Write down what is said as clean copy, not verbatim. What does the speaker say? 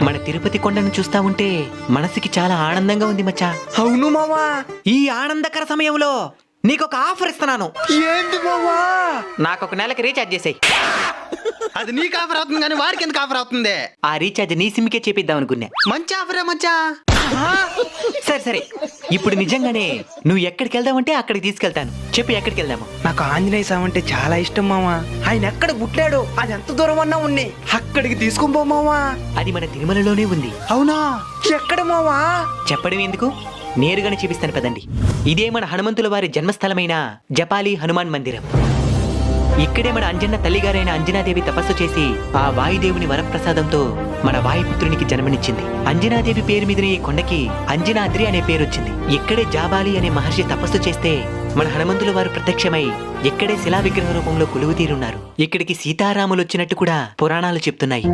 మన తిరుపతి కొండను చూస్తా ఉంటే మనసుకి చాలా ఆనందంగా ఉంది మచ్చా. అవును మావా. ఈ ఆనందకర సమయంలో నీకొక ఆఫర్ ఇస్తున్నాను. ఏంటి మావా? నాకొక నెలకి రీఛార్జ్ చేసేయ్. అది నీకు ఆఫర్ అవుతుంది కానీ వాడికి ఎందుకు ఆఫర్ అవుతుంది? ఆ రీఛార్జ్ నీ సిమ్కే చేపిద్దాం అనుకున్నా. మంచి ఆఫరే మచ్చా. సరే సరే, ఇప్పుడు నిజంగానే నువ్వు ఎక్కడికి వెళ్దామంటే అక్కడికి తీసుకెళ్తాను. చెప్పు ఎక్కడికి వెళ్దాము? నాకు ఆంజనేయ స్వామి అంటే చాలా ఇష్టం మావా. ఆయన ఎక్కడ పుట్టాడో అది ఎంత దూరం అన్నా ఉన్ని అక్కడికి తీసుకుపో మావా. అది మన తిరుమలలోనే ఉంది. అవునా? ఎక్కడ మావా? చెప్పడం ఎందుకు, నేరుగానే చూపిస్తాను పదండి. ఇదే మన హనుమంతుల వారి జన్మస్థలమైన జపాలి హనుమాన్ మందిరం. ఇక్కడే మన అంజన్న తల్లిగారైన అంజనాదేవి తపస్సు చేసి ఆ వాయుదేవుని వరప్రసాదంతో మన వాయుపుత్రునికి జన్మనిచ్చింది. అంజనాదేవి పేరు మీదనే ఈ కొండకి అంజనాద్రి అనే పేరొచ్చింది. ఇక్కడే జాబాలి అనే మహర్షి తపస్సు చేస్తే మన హనుమంతుల వారు ప్రత్యక్షమై ఇక్కడే శిలా విగ్రహ రూపంలో కొలువు తీరున్నారు. ఇక్కడికి సీతారాములు వచ్చినట్టు కూడా పురాణాలు చెప్తున్నాయి.